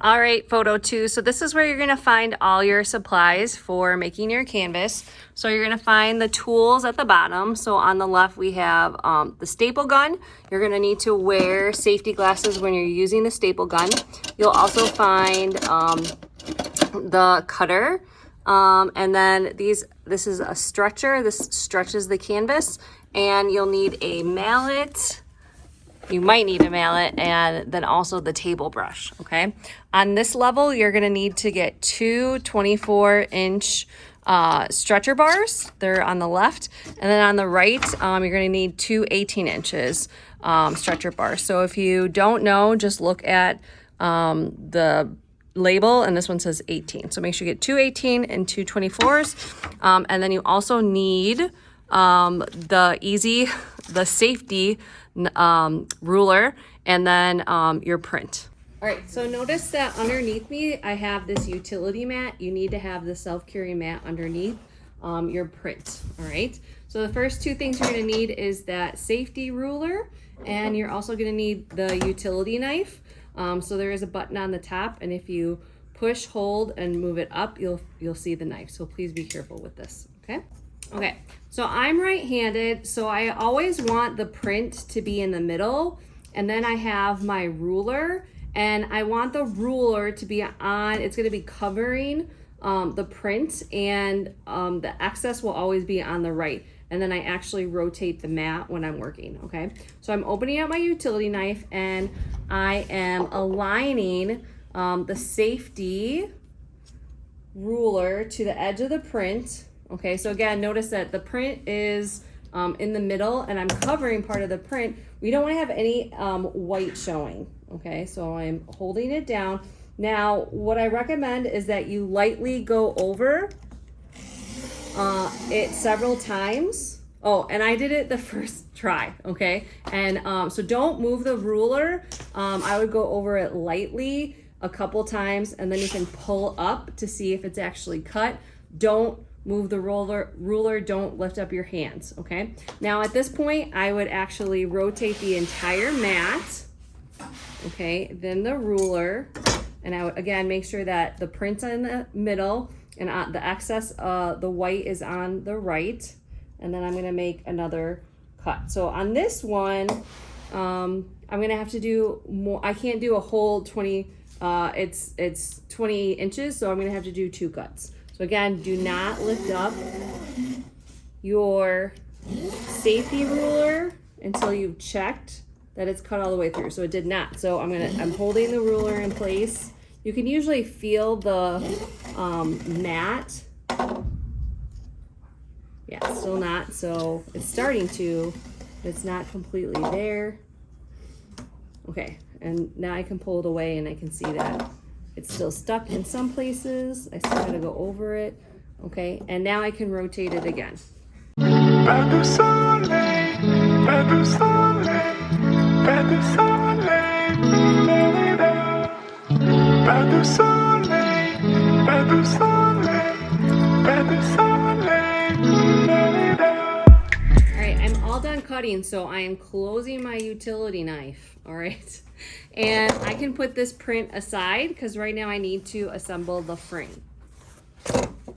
All right, photo 2. So this is where you're gonna find all your supplies for making your canvas. So you're gonna find the tools at the bottom. So on the left, we have the staple gun. You're gonna need to wear safety glasses when you're using the staple gun. You'll also find the cutter. And then this is a stretcher. This stretches the canvas. And you'll need a mallet. You might need a mallet, and then also the table brush, okay? On this level, you're gonna need to get two 24-inch stretcher bars. They're on the left. And then on the right, you're gonna need two 18 inches stretcher bars. So if you don't know, just look at the label, and this one says 18. So make sure you get two 18 and two 24s. And then you also need the safety ruler, and then your print. All right, so notice that underneath me, I have this utility mat. You need to have the self-carry mat underneath your print, all right? So the first two things you're gonna need is that safety ruler, and you're also gonna need the utility knife. So there is a button on the top, and if you push, hold, and move it up, you'll see the knife. So please be careful with this, okay? Okay, so I'm right-handed, so I always want the print to be in the middle, and then I have my ruler, and I want the ruler to be on, it's gonna be covering the print, and the excess will always be on the right, and then I actually rotate the mat when I'm working, okay? So I'm opening up my utility knife, and I am aligning the safety ruler to the edge of the print. Okay, so again, notice that the print is in the middle, and I'm covering part of the print. We don't want to have any white showing, okay? So I'm holding it down. Now, what I recommend is that you lightly go over it several times. Oh, and I did it the first try, okay? And so don't move the ruler. I would go over it lightly a couple times, and then you can pull up to see if it's actually cut. Don't move the ruler, don't lift up your hands, okay? Now at this point, I would actually rotate the entire mat, okay? Then the ruler, and I would again make sure that the print's in the middle, and the excess, the white is on the right, and then I'm gonna make another cut. So on this one, I'm gonna have to do more. I can't do a whole 20, it's 20 inches, so I'm gonna have to do two cuts. So again, do not lift up your safety ruler until you've checked that it's cut all the way through. So it did not. So I'm holding the ruler in place. You can usually feel the mat. Yeah, it's still not. So it's starting to, but it's not completely there. Okay, and now I can pull it away, and I can see that it's still stuck in some places. I still gotta go over it. Okay, and now I can rotate it again. I'm all done cutting, so I am closing my utility knife, all right? And I can put this print aside because right now I need to assemble the frame.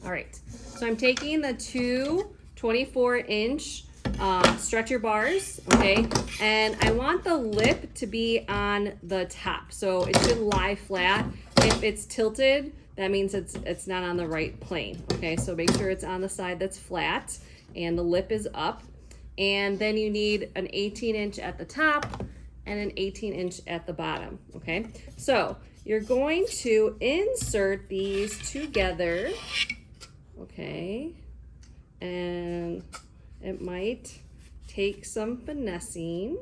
All right, so I'm taking the two 24-inch stretcher bars, okay? And I want the lip to be on the top, so it should lie flat. If it's tilted, that means it's not on the right plane, okay? So make sure it's on the side that's flat and the lip is up. And then you need an 18-inch at the top and an 18-inch at the bottom, okay? So you're going to insert these together, okay? And it might take some finessing,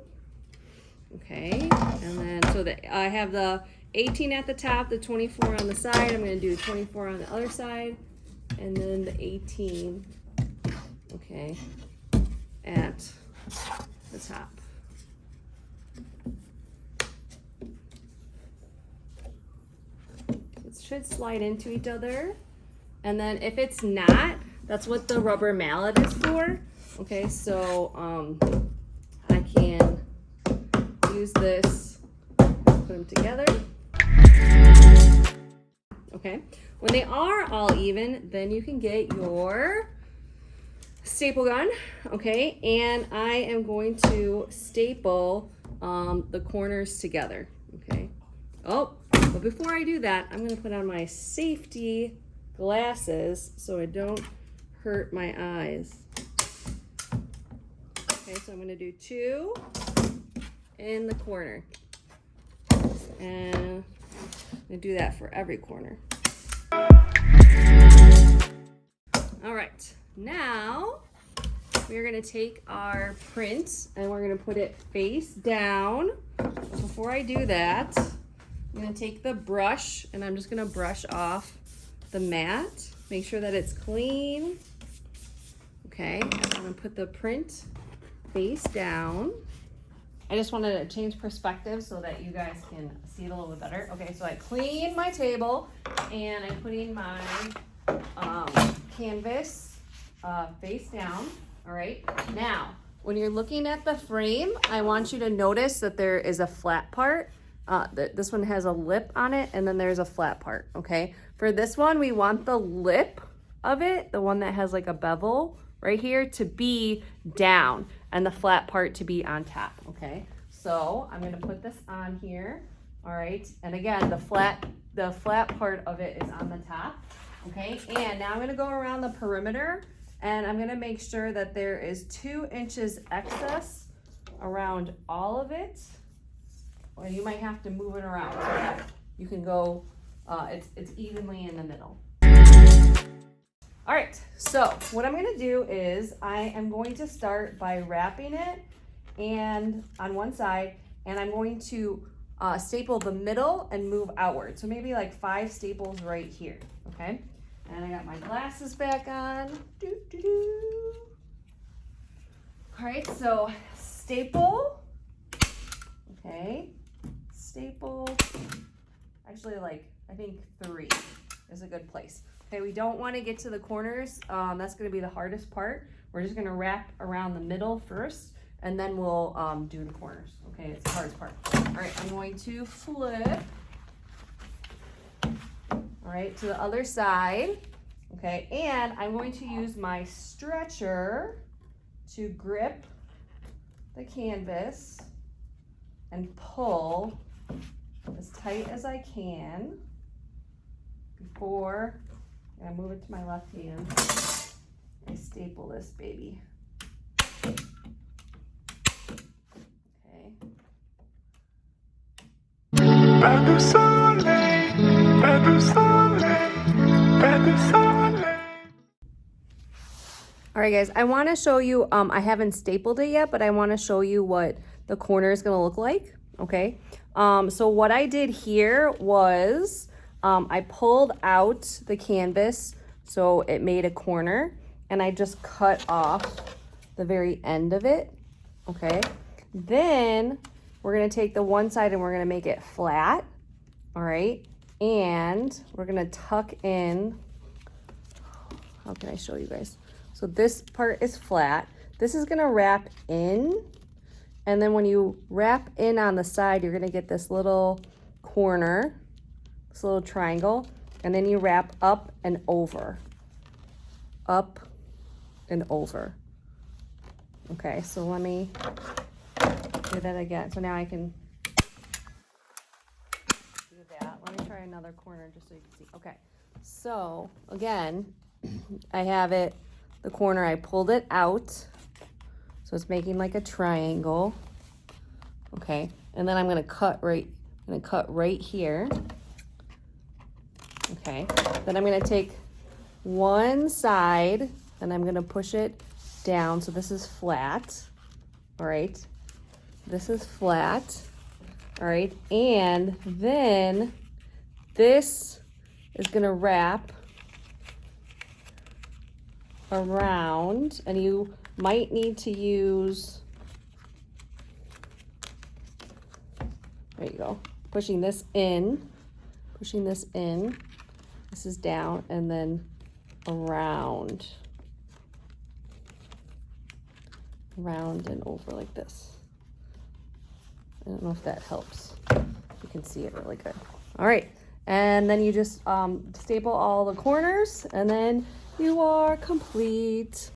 okay? And then, so that I have the 18 at the top, the 24 on the side. I'm gonna do 24 on the other side, and then the 18, okay, at the top. It should slide into each other. And then if it's not, that's what the rubber mallet is for. Okay, so I can use this, put them together. okay? When they are all even, then you can get your staple gun, okay? And I am going to staple the corners together, okay? Oh, but before I do that, I'm gonna put on my safety glasses so I don't hurt my eyes. Okay, so I'm gonna do 2 in the corner. And I'm gonna do that for every corner. All right, now we're gonna take our print and we're gonna put it face down. But before I do that, I'm gonna take the brush and I'm just gonna brush off the mat. Make sure that it's clean. Okay, and I'm gonna put the print face down. I just wanted to change perspective so that you guys can see it a little bit better. Okay, so I cleaned my table and I'm putting my canvas face down. All right, now when you're looking at the frame, I want you to notice that there is a flat part. This one has a lip on it and then there's a flat part, okay? For this one, we want the lip of it, the one that has like a bevel right here, to be down and the flat part to be on top, okay? So I'm gonna put this on here, all right? And again, the flat part of it is on the top, okay? And now I'm gonna go around the perimeter and I'm gonna make sure that there is 2 inches excess around all of it. Or you might have to move it around so that you can go, it's evenly in the middle. All right, so what I'm gonna do is I am going to start by wrapping it and on one side, and I'm going to staple the middle and move outward. So maybe like 5 staples right here, okay? And I got my glasses back on. All right, so staple, okay, staple, actually like, I think 3 is a good place. Okay, we don't want to get to the corners. That's going to be the hardest part. We're just going to wrap around the middle first, and then we'll do the corners. Okay, it's the hardest part. All right, I'm going to flip. All right, to the other side. Okay, and I'm going to use my stretcher to grip the canvas and pull as tight as I can before I move it to my left hand. I staple this baby. Okay. All right, guys, I want to show you, I haven't stapled it yet, but I want to show you what the corner is going to look like, okay? So what I did here was I pulled out the canvas so it made a corner, and I just cut off the very end of it, okay? Then we're going to take the one side and we're going to make it flat, all right? And we're going to tuck in, how can I show you guys? So this part is flat. This is gonna wrap in, and then when you wrap in on the side, you're gonna get this little corner, this little triangle, and then you wrap up and over. Up and over. Okay, so let me do that again. So now I can do that. Let me try another corner just so you can see. Okay, so again, I have it, the corner, I pulled it out, so it's making like a triangle, okay? And then I'm gonna cut right here, okay? Then I'm gonna take one side and I'm gonna push it down, so this is flat, all right? This is flat, all right? And then this is gonna wrap around, and you might need to use, there you go, pushing this in, this is down, and then around and over like this. I don't know if that helps. You can see it really good. All right, And then you just staple all the corners, and then you are complete.